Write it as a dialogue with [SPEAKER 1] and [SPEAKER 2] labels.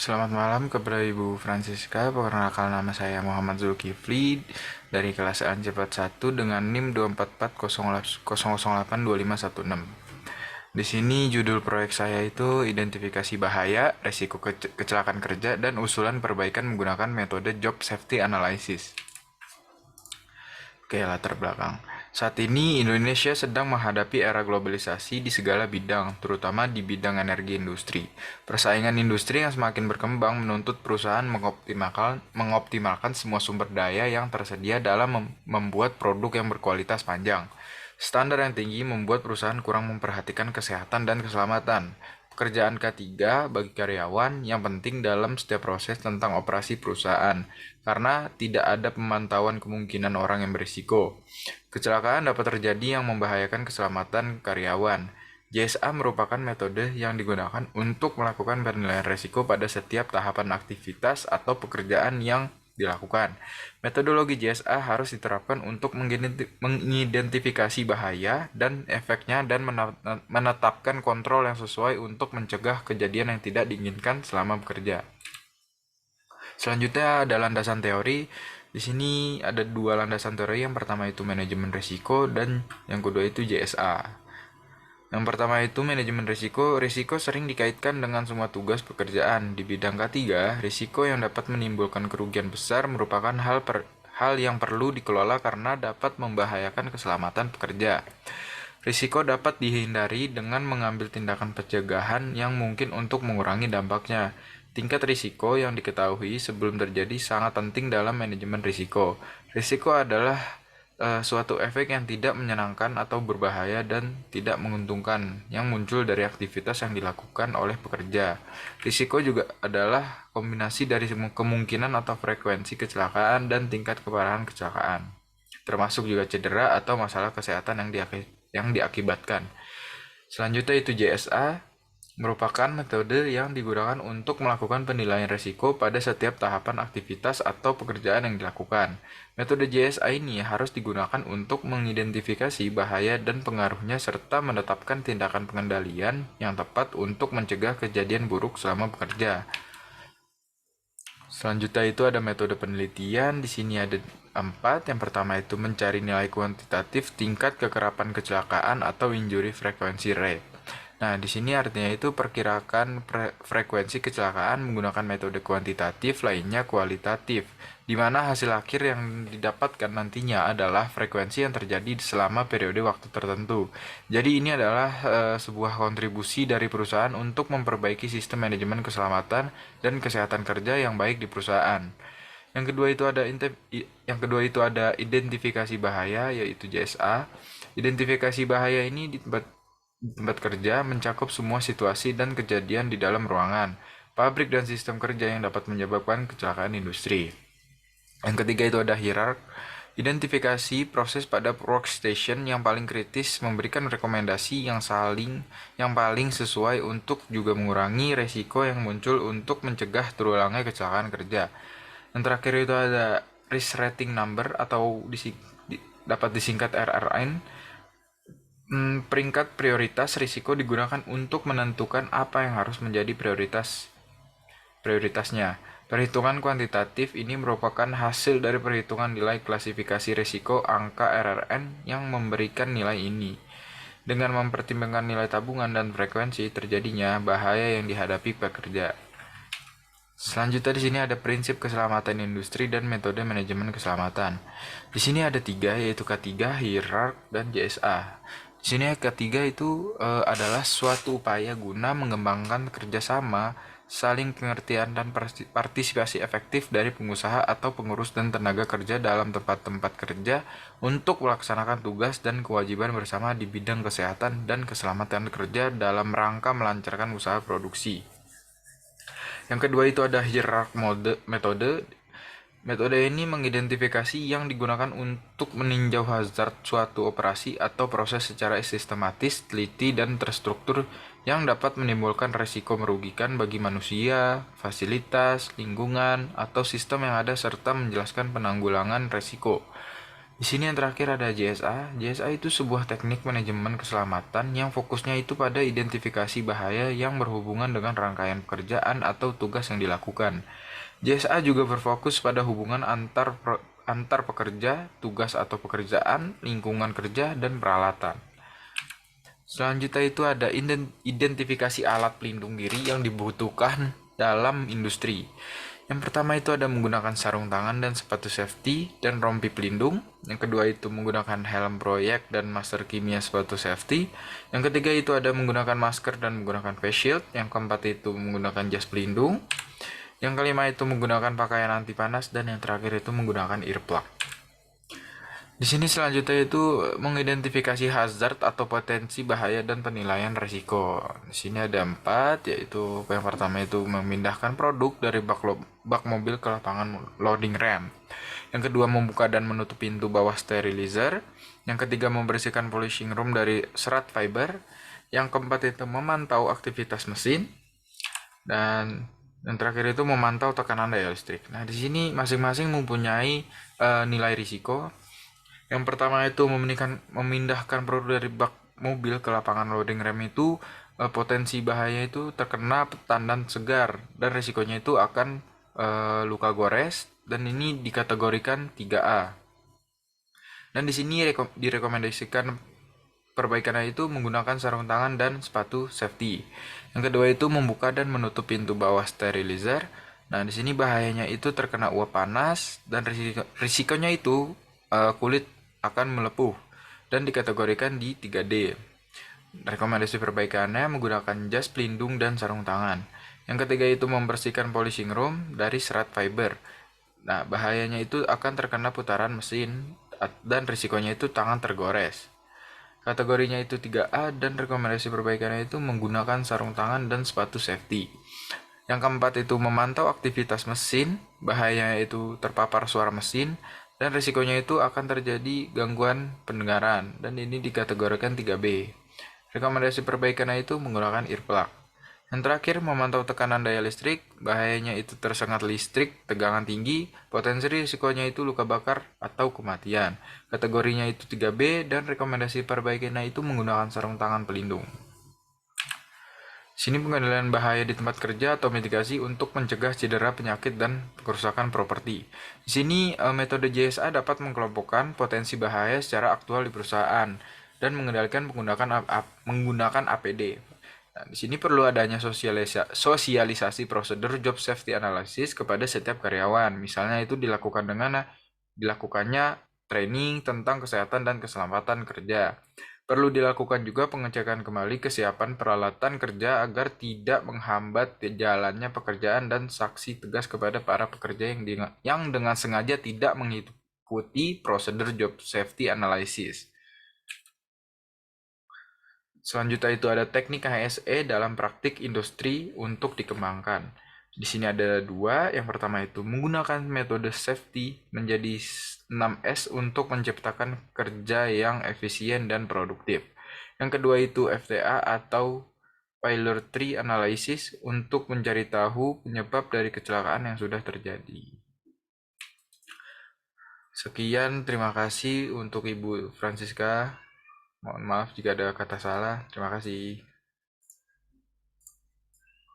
[SPEAKER 1] Selamat malam kepada Ibu Francisca. Perkenalkan, nama saya Muhammad Zulkifli dari kelas A Cepat 1 dengan NIM 24400082516. Di sini judul proyek saya itu identifikasi bahaya, resiko kecelakaan kerja, dan usulan perbaikan menggunakan metode Job Safety Analysis. Oke, latar belakang. Saat ini Indonesia sedang menghadapi era globalisasi di segala bidang, terutama di bidang energi industri. Persaingan industri yang semakin berkembang menuntut perusahaan mengoptimalkan semua sumber daya yang tersedia dalam membuat produk yang berkualitas panjang. Standar yang tinggi membuat perusahaan kurang memperhatikan kesehatan dan keselamatan. Pekerjaan K3 bagi karyawan yang penting dalam setiap proses tentang operasi perusahaan, karena tidak ada pemantauan kemungkinan orang yang berisiko. Kecelakaan dapat terjadi yang membahayakan keselamatan karyawan. JSA merupakan metode yang digunakan untuk melakukan penilaian risiko pada setiap tahapan aktivitas atau pekerjaan yang dilakukan. Metodologi JSA harus diterapkan untuk mengidentifikasi bahaya dan efeknya dan menetapkan kontrol yang sesuai untuk mencegah kejadian yang tidak diinginkan selama bekerja. Selanjutnya ada landasan teori. Di sini ada dua landasan teori. Yang pertama itu manajemen risiko dan yang kedua itu JSA. Yang pertama itu manajemen risiko. Risiko sering dikaitkan dengan semua tugas pekerjaan. Di bidang K3, risiko yang dapat menimbulkan kerugian besar merupakan hal yang perlu dikelola karena dapat membahayakan keselamatan pekerja. Risiko dapat dihindari dengan mengambil tindakan pencegahan yang mungkin untuk mengurangi dampaknya. Tingkat risiko yang diketahui sebelum terjadi sangat penting dalam manajemen risiko. Risiko adalah suatu efek yang tidak menyenangkan atau berbahaya dan tidak menguntungkan yang muncul dari aktivitas yang dilakukan oleh pekerja. Risiko juga adalah kombinasi dari kemungkinan atau frekuensi kecelakaan dan tingkat keparahan kecelakaan, termasuk juga cedera atau masalah kesehatan yang diakibatkan. Selanjutnya itu JSA merupakan metode yang digunakan untuk melakukan penilaian risiko pada setiap tahapan aktivitas atau pekerjaan yang dilakukan. Metode JSA ini harus digunakan untuk mengidentifikasi bahaya dan pengaruhnya serta menetapkan tindakan pengendalian yang tepat untuk mencegah kejadian buruk selama bekerja. Selanjutnya itu ada metode penelitian. Di sini ada 4. Yang pertama itu mencari nilai kuantitatif tingkat kekerapan kecelakaan atau injury frequency rate. Nah, di sini artinya itu perkirakan frekuensi kecelakaan menggunakan metode kuantitatif, lainnya kualitatif, di mana hasil akhir yang didapatkan nantinya adalah frekuensi yang terjadi selama periode waktu tertentu. Jadi ini adalah sebuah kontribusi dari perusahaan untuk memperbaiki sistem manajemen keselamatan dan kesehatan kerja yang baik di perusahaan. Yang kedua itu ada identifikasi bahaya, yaitu JSA. Identifikasi bahaya ini di tempat kerja mencakup semua situasi dan kejadian di dalam ruangan, pabrik, dan sistem kerja yang dapat menyebabkan kecelakaan industri. Yang ketiga itu ada hierark. Identifikasi proses pada workstation yang paling kritis, memberikan rekomendasi yang paling sesuai untuk juga mengurangi resiko yang muncul untuk mencegah terulangnya kecelakaan kerja. Yang terakhir itu ada risk rating number atau dapat disingkat RRN. Peringkat prioritas risiko digunakan untuk menentukan apa yang harus menjadi prioritasnya. Perhitungan kuantitatif ini merupakan hasil dari perhitungan nilai klasifikasi risiko angka RRN yang memberikan nilai ini. Dengan mempertimbangkan nilai tabungan dan frekuensi terjadinya bahaya yang dihadapi pekerja. Selanjutnya di sini ada prinsip keselamatan industri dan metode manajemen keselamatan. Di sini ada 3, yaitu K3, hierark, dan JSA. Di sini ketiga itu adalah suatu upaya guna mengembangkan kerjasama, saling pengertian, dan partisipasi efektif dari pengusaha atau pengurus dan tenaga kerja dalam tempat-tempat kerja untuk melaksanakan tugas dan kewajiban bersama di bidang kesehatan dan keselamatan kerja dalam rangka melancarkan usaha produksi. Yang kedua itu ada hierark metode. Metode ini mengidentifikasi yang digunakan untuk meninjau hazard suatu operasi atau proses secara sistematis, teliti, dan terstruktur yang dapat menimbulkan risiko merugikan bagi manusia, fasilitas, lingkungan, atau sistem yang ada serta menjelaskan penanggulangan risiko. Di Di sini yang terakhir ada JSA. JSA itu sebuah teknik manajemen keselamatan yang fokusnya itu pada identifikasi bahaya yang berhubungan dengan rangkaian pekerjaan atau tugas yang dilakukan. JSA juga berfokus pada hubungan antar pekerja, tugas atau pekerjaan, lingkungan kerja, dan peralatan. Selanjutnya itu ada identifikasi alat pelindung diri yang dibutuhkan dalam industri. Yang pertama itu ada menggunakan sarung tangan dan sepatu safety dan rompi pelindung. Yang kedua itu menggunakan helm proyek dan masker kimia sepatu safety. Yang ketiga itu ada menggunakan masker dan menggunakan face shield. Yang keempat itu menggunakan jas pelindung. Yang kelima itu menggunakan pakaian anti panas, dan yang terakhir itu menggunakan earplug. Di sini selanjutnya itu mengidentifikasi hazard atau potensi bahaya dan penilaian risiko. Di sini ada 4, yaitu yang pertama itu memindahkan produk dari bak mobil ke lapangan loading ramp. Yang kedua membuka dan menutup pintu bawah sterilizer. Yang ketiga membersihkan polishing room dari serat fiber. Yang keempat itu memantau aktivitas mesin. Dan yang terakhir itu memantau tekanan daya listrik. Nah, di sini masing-masing mempunyai nilai risiko. Yang pertama itu memindahkan produk dari bak mobil ke lapangan loading ram itu potensi bahaya itu terkena tandan segar dan risikonya itu akan luka gores, dan ini dikategorikan 3A. Dan di sini direkomendasikan perbaikannya itu menggunakan sarung tangan dan sepatu safety. Yang kedua itu membuka dan menutup pintu bawah sterilizer. Nah, di sini bahayanya itu terkena uap panas dan risikonya itu kulit akan melepuh dan dikategorikan di 3D. Rekomendasi perbaikannya menggunakan jas pelindung dan sarung tangan. Yang ketiga itu membersihkan polishing room dari serat fiber. Nah, bahayanya itu akan terkena putaran mesin dan risikonya itu tangan tergores. Kategorinya itu 3A dan rekomendasi perbaikannya itu menggunakan sarung tangan dan sepatu safety. Yang keempat itu memantau aktivitas mesin, bahayanya itu terpapar suara mesin, dan risikonya itu akan terjadi gangguan pendengaran, dan ini dikategorikan 3B. Rekomendasi perbaikannya itu menggunakan earplug. Yang terakhir, memantau tekanan daya listrik, bahayanya itu tersengat listrik, tegangan tinggi, potensi risikonya itu luka bakar atau kematian. Kategorinya itu 3B dan rekomendasi perbaikannya itu menggunakan sarung tangan pelindung. Sini pengendalian bahaya di tempat kerja atau mitigasi untuk mencegah cedera, penyakit, dan kerusakan properti. Di sini metode JSA dapat mengkelompokkan potensi bahaya secara aktual di perusahaan dan mengendalikan menggunakan APD. Nah, di sini perlu adanya sosialisasi prosedur job safety analysis kepada setiap karyawan. Misalnya itu dilakukannya training tentang kesehatan dan keselamatan kerja. Perlu dilakukan juga pengecekan kembali kesiapan peralatan kerja agar tidak menghambat jalannya pekerjaan, dan sanksi tegas kepada para pekerja yang dengan sengaja tidak mengikuti prosedur job safety analysis. Selanjutnya itu ada teknik HSE dalam praktik industri untuk dikembangkan. Di sini ada 2. Yang pertama itu menggunakan metode safety menjadi 6S untuk menciptakan kerja yang efisien dan produktif. Yang kedua itu FTA atau Failure Tree Analysis untuk mencari tahu penyebab dari kecelakaan yang sudah terjadi. Sekian, terima kasih untuk Ibu Francisca. Mohon maaf jika ada kata salah. Terima kasih.